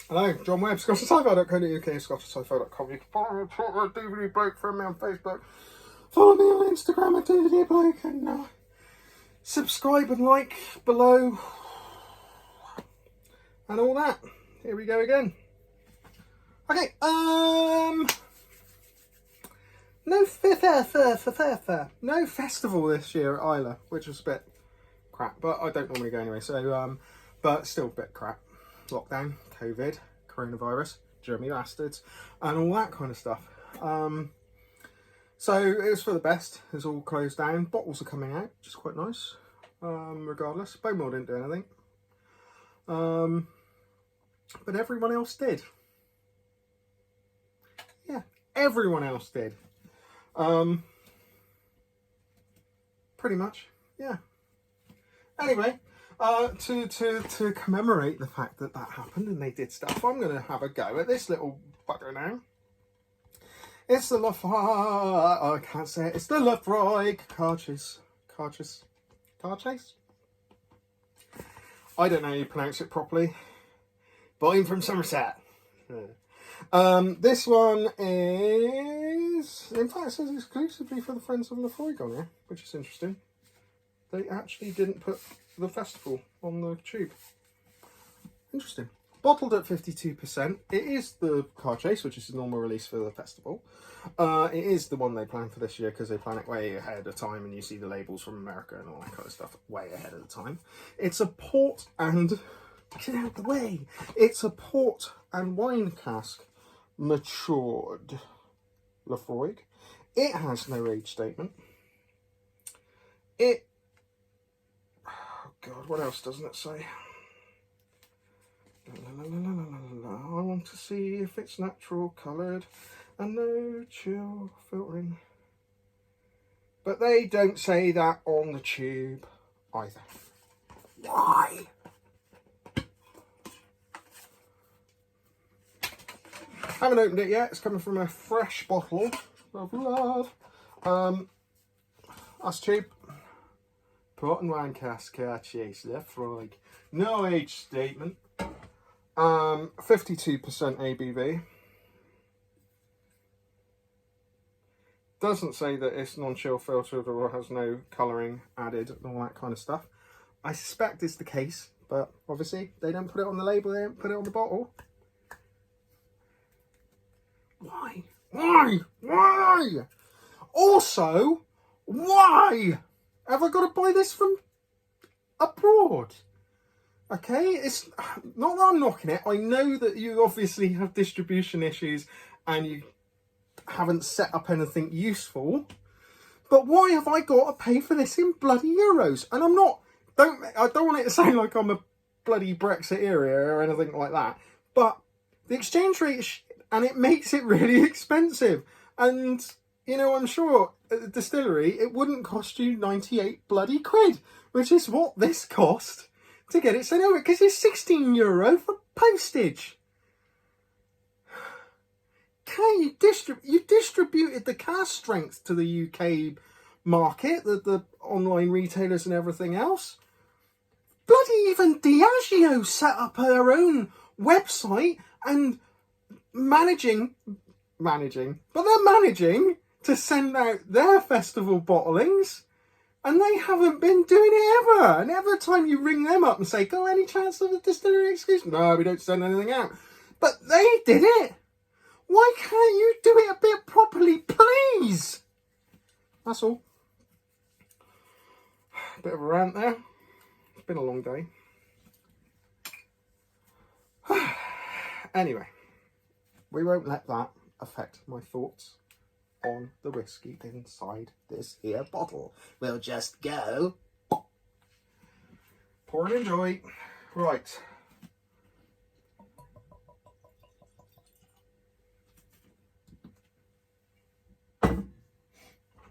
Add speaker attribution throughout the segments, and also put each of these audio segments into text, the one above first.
Speaker 1: Hello, John Webb, ScottishSci-Fi.co.uk, ScottishSci-Fi.com. You can follow me on Twitter at DVD Bloke, friend me on Facebook, follow me on Instagram at DVD Bloke, and subscribe and like below, and all that. Here we go again. Okay, no festival this year at Isla, which was a bit crap, but I don't normally go anyway, so, but still a bit crap. Lockdown, COVID, coronavirus, Germany bastards, and all that kind of stuff. So it was for the best. It's all closed down. Bottles are coming out, which is quite nice. Regardless, Bowmore didn't do anything. But everyone else did. Yeah, everyone else did. Pretty much, yeah. Anyway. To commemorate the fact that happened and they did stuff, I'm going to have a go at this little bugger now. It's the I can't say it. It's the Laphroaig Cairdeas. Cairdeas? I don't know how you pronounce it properly, but I'm from Somerset. This one is, in fact, it says exclusively for the Friends of Laphroaig on here, which is interesting. They actually didn't put the festival on the tube. Interesting. Bottled at 52%. It is the Cairdeas, which is the normal release for the festival. It is the one they plan for this year because they plan it way ahead of time, and you see the labels from America and all that kind of stuff way ahead of the time. It's a port and... Get out of the way! It's a port and wine cask matured Laphroaig. It has no age statement. God, what else doesn't it say? I want to see if it's natural coloured and no chill filtering. But they don't say that on the tube either. Why? Haven't opened it yet. It's coming from a fresh bottle of love. That's cheap. Port and wine cask Cairdeas Laphroaig. No age statement. 52% ABV. Doesn't say that it's non-chill filtered or has no colouring added and all that kind of stuff. I suspect it's the case, but obviously they don't put it on the label, they don't put it on the bottle. Why? Why? Why? Also, why have I got to buy this from abroad? Okay, it's not that I'm knocking it. I know that you obviously have distribution issues and you haven't set up anything useful. But why have I got to pay for this in bloody euros? And I'm not, I don't want it to sound like I'm a bloody Brexiteer or anything like that. But the exchange rate is shit, and it makes it really expensive. And, you know, I'm sure at the distillery, it wouldn't cost you 98 bloody quid, which is what this cost to get it sent over, because it's €16 for postage. Okay, you distributed the cask strength to the UK market, the online retailers and everything else. Bloody even Diageo set up her own website and managing to send out their festival bottlings, and they haven't been doing it ever. And every time you ring them up and say, "Oh, any chance of a distillery exclusive?" No, we don't send anything out. But they did it. Why can't you do it a bit properly, please? That's all. Bit of a rant there. It's been a long day. Anyway, we won't let that affect my thoughts on the whiskey inside this here bottle. We'll just go pour and enjoy. Right.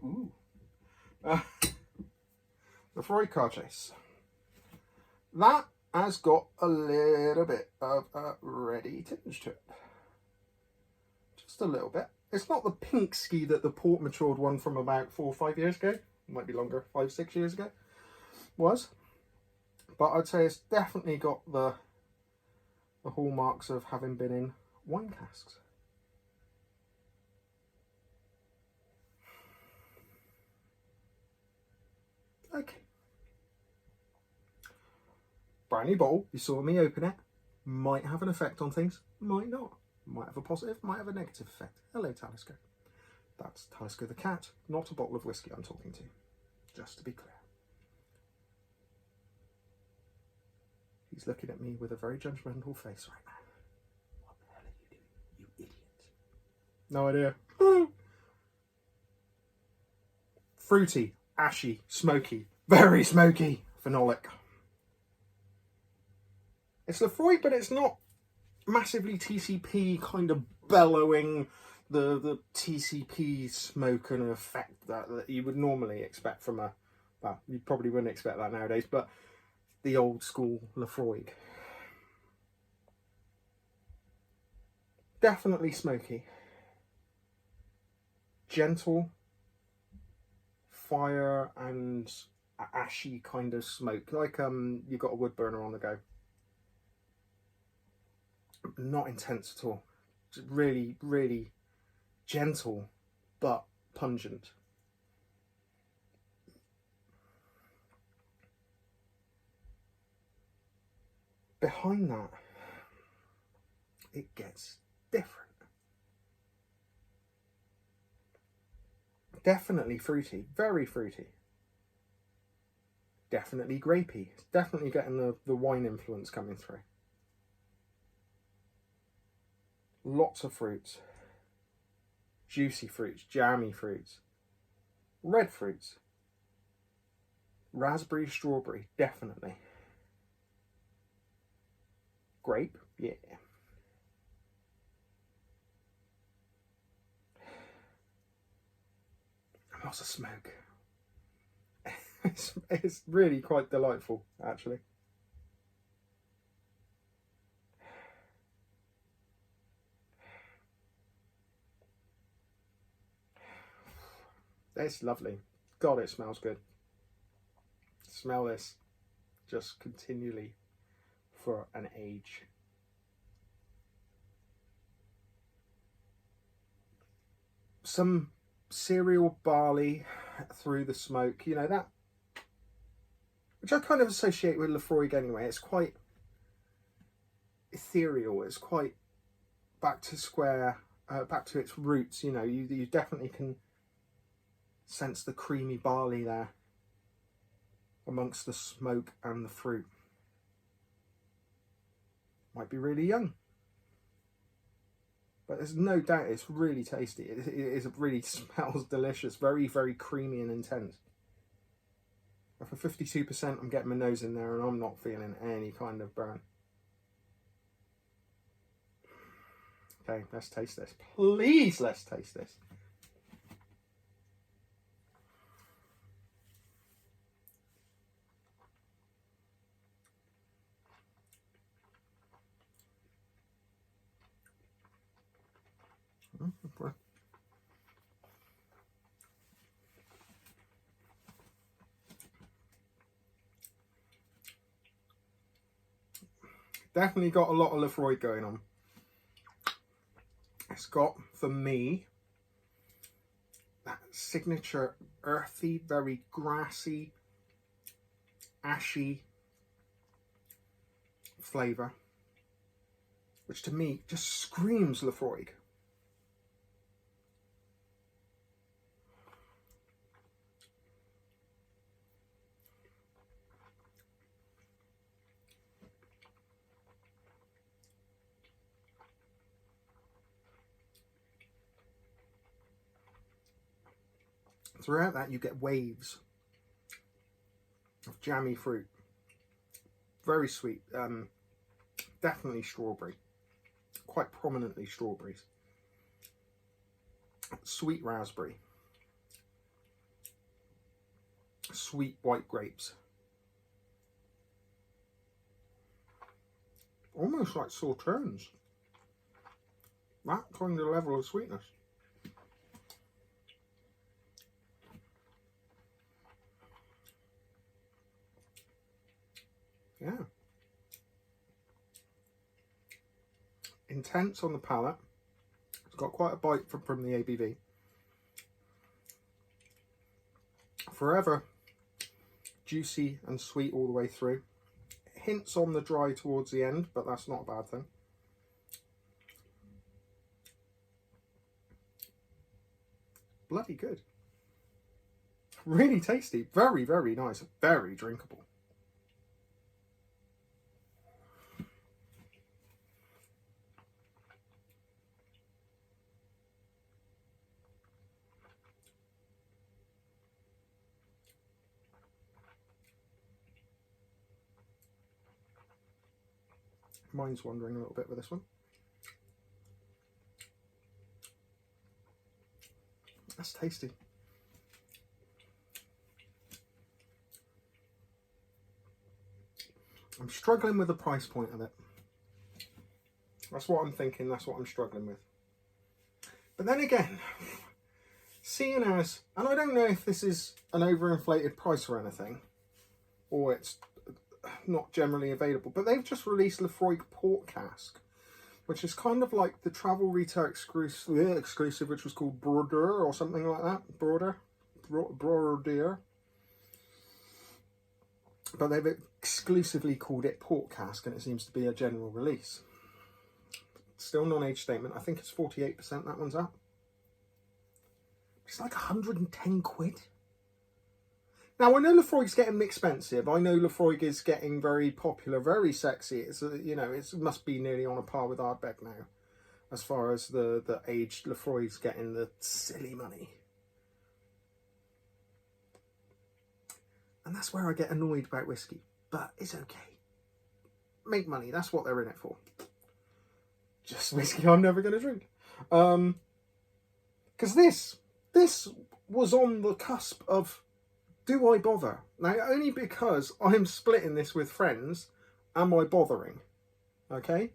Speaker 1: Ooh. Laphroaig Cairdeas. That has got a little bit of a reddy tinge to it. Just a little bit. It's not the pink ski that the port matured one from about 4 or 5 years ago. Might be longer, 5, 6 years ago was. But I'd say it's definitely got the the hallmarks of having been in wine casks. Okay. Brand new bottle, you saw me open it. Might have an effect on things, might not. Might have a positive, might have a negative effect. Hello, Talisker. That's Talisker the cat, not a bottle of whiskey I'm talking to. Just to be clear. He's looking at me with a very judgmental face right now. What the hell are you doing, you idiot? No idea. Fruity, ashy, smoky, very smoky, phenolic. It's Laphroaig, but it's not massively TCP, kind of bellowing the TCP smoke and effect that you would normally expect from a, well, you probably wouldn't expect that nowadays, but the old school Laphroaig. Definitely smoky. Gentle fire and ashy kind of smoke, like you've got a wood burner on the go. Not intense at all. Just really, really gentle, but pungent. Behind that, it gets different. Definitely fruity, very fruity. Definitely grapey. It's definitely getting the wine influence coming through. Lots of fruits. Juicy fruits, jammy fruits, red fruits. Raspberry, strawberry, definitely. Grape, yeah. Lots of smoke. It's really quite delightful, actually. It's lovely. God, it smells good. Smell this just continually for an age. Some cereal barley through the smoke, you know, that, which I kind of associate with Laphroaig anyway. It's quite ethereal. It's quite back to square, back to its roots. You know, you definitely can sense the creamy barley there amongst the smoke and the fruit. Might be really young, but there's no doubt it's really tasty. It really smells delicious, very, very creamy and intense. And for 52%, I'm getting my nose in there and I'm not feeling any kind of burn. Okay, let's taste this. Please, let's taste this. Definitely got a lot of Laphroaig going on. It's got, for me, that signature earthy, very grassy, ashy flavour, which to me just screams Laphroaig. Throughout that, you get waves of jammy fruit. Very sweet. Definitely strawberry. Quite prominently strawberries. Sweet raspberry. Sweet white grapes. Almost like sauternes. That kind of level of sweetness. Yeah. intense on the palate. It's got quite a bite from the ABV. Forever juicy and sweet all the way through. Hints on the dry towards the end, but that's not a bad thing. Bloody good. Really tasty. Very, very nice. Very drinkable. Mind's wandering a little bit with this one. That's tasty. I'm struggling with the price point of it. That's what I'm thinking, that's what I'm struggling with. But then again, seeing as, and I don't know if this is an overinflated price or anything, or it's not generally available, but they've just released Laphroaig Port Cask, which is kind of like the travel retail exclusive, which was called Broder or something like that. Broder. But they've exclusively called it Port Cask, and it seems to be a general release. Still non-age statement. I think it's 48% that one's at. It's like 110 quid. Now, I know Laphroaig's getting expensive. I know Laphroaig is getting very popular, very sexy. It's, you know, it must be nearly on a par with Ardbeg now, as far as the aged Laphroaig's getting the silly money. And that's where I get annoyed about whiskey. But it's okay. Make money, that's what they're in it for. Just whiskey I'm never going to drink. Because this was on the cusp of, do I bother? Now, only because I'm splitting this with friends, am I bothering? Okay?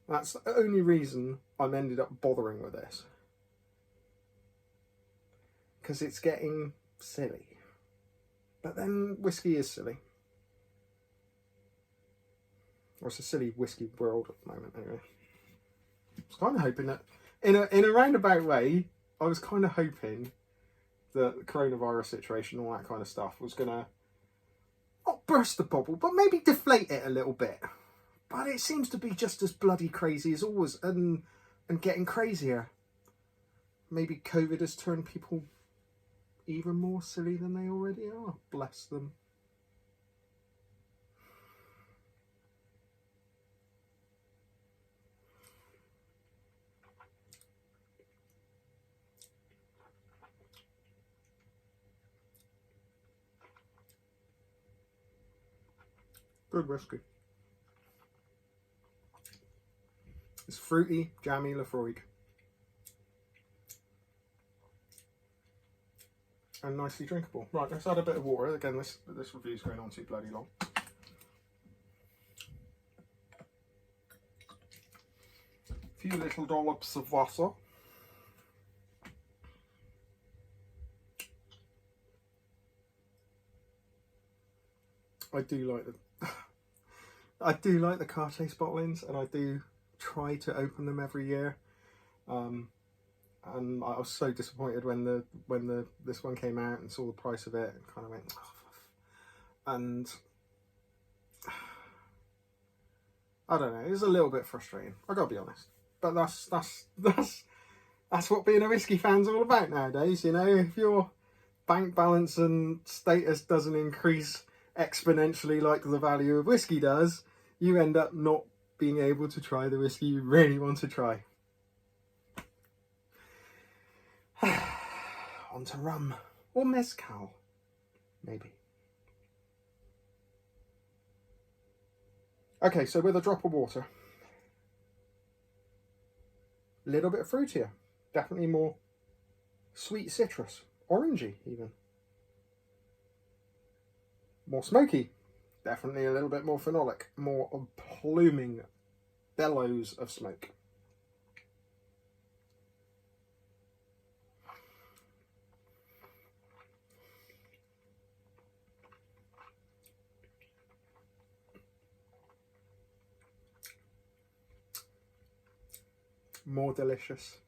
Speaker 1: That's the only reason I'm ended up bothering with this. Because it's getting silly. But then whiskey is silly. Or it's a silly whiskey world at the moment, anyway. I was kind of hoping that, in a roundabout way, I was kind of hoping that the coronavirus situation, all that kind of stuff, was going to not burst the bubble, but maybe deflate it a little bit. But it seems to be just as bloody crazy as always, and getting crazier. Maybe COVID has turned people even more silly than they already are. Bless them. Good whiskey. It's fruity, jammy Laphroaig. And nicely drinkable. Right, let's add a bit of water. Again, this review's going on too bloody long. A few little dollops of water. I do like the Cairdeas bottlings, and I do try to open them every year. And I was so disappointed when this one came out and saw the price of it, and kind of went, oh. And I don't know, it was a little bit frustrating. I gotta be honest, but that's what being a whiskey fan's all about nowadays. You know, if your bank balance and status doesn't increase exponentially like the value of whiskey does, you end up not being able to try the whiskey you really want to try. Onto rum or mezcal, maybe. Okay, so with a drop of water, a little bit fruitier, definitely more sweet citrus, orangey even. More smoky, definitely a little bit more phenolic, more pluming bellows of smoke. more delicious.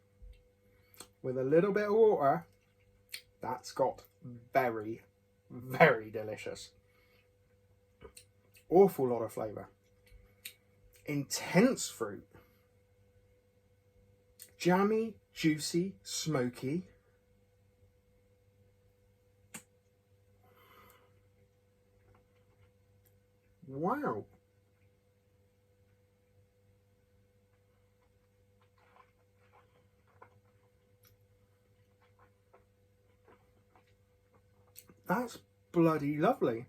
Speaker 1: With a little bit of water, that's got very, very delicious. Awful lot of flavour. Intense fruit. Jammy, juicy, smoky. Wow. That's bloody lovely.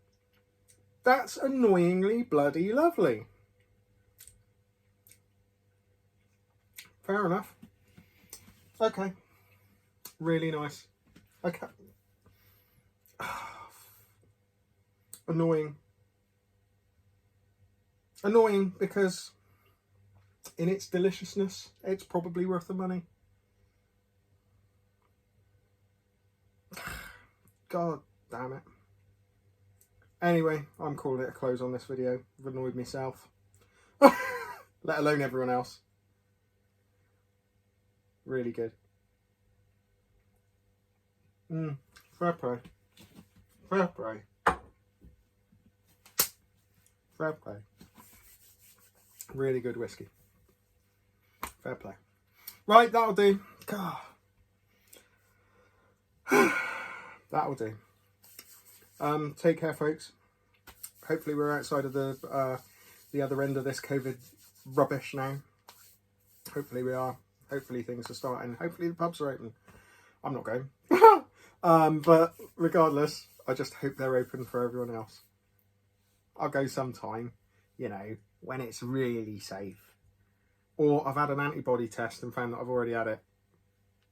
Speaker 1: That's annoyingly bloody lovely. Fair enough. Okay. Really nice. Okay. Annoying. Annoying because in its deliciousness, it's probably worth the money. God damn it. Anyway, I'm calling it a close on this video. I've annoyed myself. Let alone everyone else. Really good. Fair play. Fair play. Fair play. Really good whiskey. Fair play. Right, that'll do. God. That'll do. Take care, folks. Hopefully we're outside of the other end of this COVID rubbish now. Hopefully we are. Hopefully things are starting. Hopefully the pubs are open. I'm not going. But regardless, I just hope they're open for everyone else. I'll go sometime, you know, when it's really safe. Or I've had an antibody test and found that I've already had it.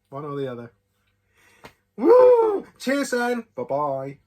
Speaker 1: One or the other. Woo! Cheers then. Bye-bye.